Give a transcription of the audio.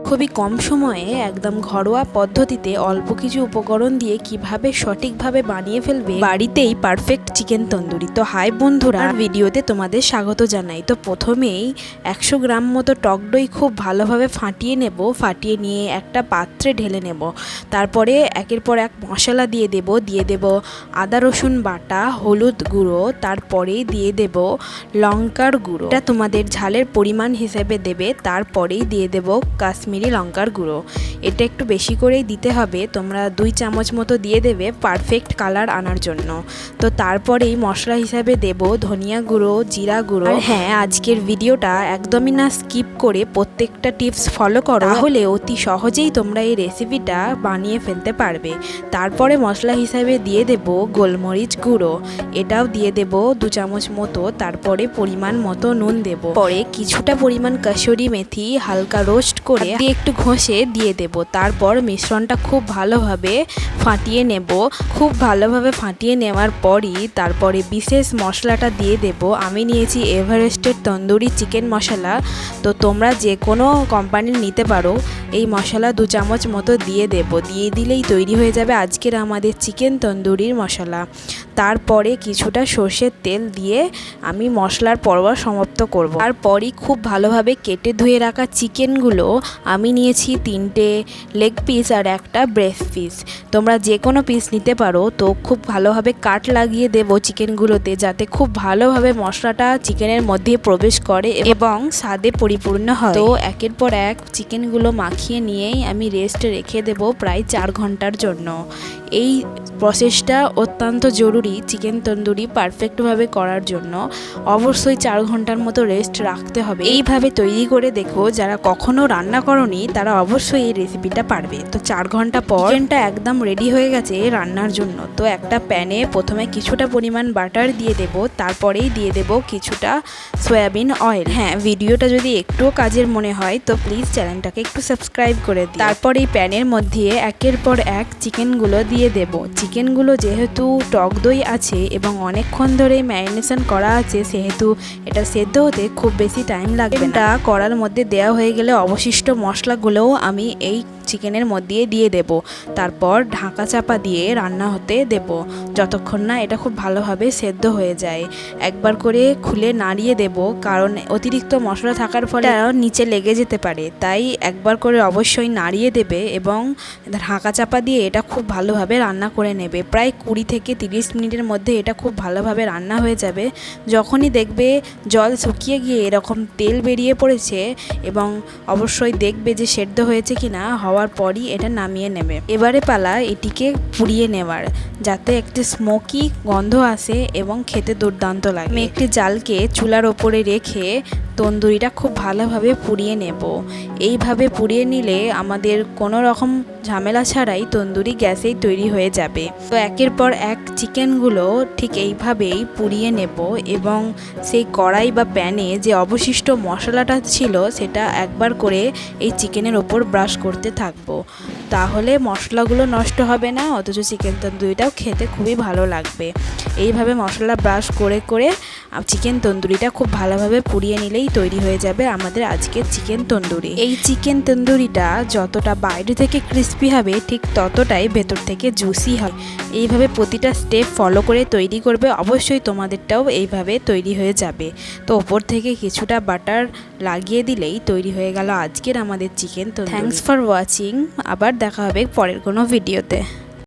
খুবই কম সময়ে একদম ঘরোয়া পদ্ধতিতে অল্প কিছু উপকরণ দিয়ে কিভাবে সঠিকভাবে বানিয়ে ফেলবে বাড়িতেই পারফেক্ট চিকেন তন্দুরি। তো হাই বন্ধুরা, ভিডিওতে তোমাদের স্বাগত জানাই। তো প্রথমেই 100 গ্রাম মতো টক দই খুব ভালোভাবে ফাটিয়ে নেব। ফাটিয়ে নিয়ে একটা পাত্রে ঢেলে নেব। তারপরে একের পর এক মশলা দিয়ে দেব আদা রসুন বাটা, হলুদ গুঁড়ো, তারপরে দিয়ে দেব লঙ্কার গুঁড়ো। এটা তোমাদের ঝালের পরিমাণ হিসেবে দেবে। তারপরেই দিয়ে দেব কাশ্মীরি লঙ্কার গুঁড়ো। এটা একটু বেশি করেই দিতে হবে, তোমরা 2 চামচ মতো দিয়ে দেবে পারফেক্ট কালার আনার জন্য। তো তারপরেই মশলা হিসাবে দেব ধনিয়া গুঁড়ো, জিরা গুঁড়ো। আর হ্যাঁ, আজকের ভিডিওটা একদমই না স্কিপ করে প্রত্যেকটা টিপস ফলো করো, তাহলে অতি সহজেই তোমরা এই রেসিপিটা বানিয়ে ফেলতে পারবে। তারপরে মশলা হিসাবে দিয়ে দেব গোলমরিচ গুঁড়ো, এটাও দিয়ে দেব 2 চামচ মতো। তারপরে পরিমাণ মতো নুন দেব। পরে কিছুটা পরিমাণ কসুরি মেথি হালকা রোস্ট করে দিয়ে একটু ঘষে দিয়ে দেব। তারপর মিশ্রণটা খুব ভালোভাবে ফাটিয়ে নেব। খুব ভালোভাবে ফাটিয়ে নেওয়ার পরই তারপরে বিশেষ মশলাটা দিয়ে দেব। আমি নিয়েছি এভারেস্টের তন্দুরি চিকেন মশলা। তো তোমরা যে কোনো কোম্পানির নিতে পারো। এই মশলা 2 চামচ মতো দিয়ে দেব। দিয়ে দিলেই তৈরি হয়ে যাবে আজকের আমাদের চিকেন তন্দুরির মশলা। তারপরে কিছুটা সর্ষের তেল দিয়ে আমি মশলার পর্ব সমাপ্ত করব। তারপরই খুব ভালোভাবে কেটে ধুয়ে রাখা চিকেনগুলো আমি নিয়েছি 3টে লেগ পিস আর একটা ব্রেস্ট পিস। তোমরা যে কোনো পিস নিতে পারো। তো খুব ভালোভাবে কাট লাগিয়ে দেব চিকেনগুলোতে, যাতে খুব ভালোভাবে মশলাটা চিকেনের মধ্যে প্রবেশ করে এবং স্বাদে পরিপূর্ণ হয়। তো একের পর এক চিকেনগুলো মাখিয়ে নিয়েই আমি রেস্টে রেখে দেব প্রায় 4 ঘন্টার জন্য। এই প্রসেসটা অত্যন্ত জরুরি চিকেন তন্দুরি পারফেক্টভাবে করার জন্য। অবশ্যই 4 ঘন্টার মতো রেস্ট রাখতে হবে। এইভাবে তৈরি করে দেখো, যারা কখনো রান্না করনি তারা অবশ্যই এই রেসিপিটা পারবে। তো 4 ঘন্টা পর চিকেনটা একদম রেডি হয়ে গেছে রান্নার জন্য। তো একটা প্যানে প্রথমে কিছুটা পরিমাণ বাটার দিয়ে দেব। তারপরেই দিয়ে দেব কিছুটা সয়াবিন অয়েল। হ্যাঁ, ভিডিওটা যদি একটুও কাজের মনে হয় তো প্লিজ চ্যানেলটাকে একটু সাবস্ক্রাইব করে দিও। তারপর এই প্যানের মধ্যে একের পর এক চিকেনগুলো দিয়ে দেব। চিকেনগুলো যেহেতু টক দই আছে এবং অনেকক্ষণ ধরে ম্যারিনেশন করা আছে, সেহেতু এটা সেদ্ধ হতে খুব বেশি টাইম লাগবে না। কড়ার মধ্যে দেওয়া হয়ে গেলে অবশিষ্ট মশলাগুলোও আমি এই চিকেনের মধ্যে দিয়ে দেব। তারপর ঢাকা চাপা দিয়ে রান্না হতে দেব যতক্ষণ না এটা খুব ভালোভাবে সেদ্ধ হয়ে যায়। একবার করে খুলে নাড়িয়ে দেব, কারণ অতিরিক্ত মশলা থাকার ফলে নিচে লেগে যেতে পারে। তাই একবার করে অবশ্যই নাড়িয়ে দেবে এবং ঢাকা চাপা দিয়ে এটা খুব ভালোভাবে রান্না করে নেবে। প্রায় 20 থেকে 30 মিনিটের মধ্যে এটা খুব ভালোভাবে রান্না হয়ে যাবে। যখনই দেখবে জল শুকিয়ে গিয়ে এরকম তেল বেরিয়ে পড়েছে এবং অবশ্যই দেখবে যে সেদ্ধ হয়েছে কিনা, হওয়ার পরই এটা নামিয়ে নেবে। এবারে পালা এটিকে পুড়িয়ে নেওয়ার, যাতে একটি স্মোকি গন্ধ আসে এবং খেতে দুর্দান্ত লাগে। আমি একটি জালকে চুলার ওপরে রেখে তন্দুরিটা খুব ভালোভাবে পুড়িয়ে নেব। এইভাবে পুড়িয়ে নিলে আমাদের কোনো রকম ঝামেলা ছাড়াই তন্দুরি গ্যাসেই তৈরি হয়ে যাবে। তো একের পর এক চিকেনগুলো ঠিক এইভাবেই পুড়িয়ে নেব এবং সেই কড়াই বা প্যানে যে অবশিষ্ট মশলাটা ছিল সেটা একবার করে এই চিকেনের ওপর ব্রাশ করতে থাকবো। তাহলে মশলাগুলো নষ্ট হবে না, অথচ চিকেন তন্দুরিটাও খেতে খুবই ভালো লাগবে। এইভাবে মশলা ব্রাশ করে করে চিকেন তন্দুরিটা খুব ভালোভাবে পুড়িয়ে নিলেই তৈরি হয়ে যাবে আমাদের আজকের চিকেন তন্দুরি। এই চিকেন তন্দুরিটা যতটা বাইরে থেকে ক্রিস্পি হবে ঠিক ততটাই ভেতর থেকে জুসি হয়। এইভাবে প্রতিটা স্টেপ ফলো করে তৈরি করবে, অবশ্যই তোমাদেরটাও এইভাবে তৈরি হয়ে যাবে। তো ওপর থেকে কিছুটা বাটার লাগিয়ে দিলেই তৈরি হয়ে গেল আজকের আমাদের chicken tandoori. Thanks for watching. আবার দেখা হবে পরের কোনো ভিডিওতে।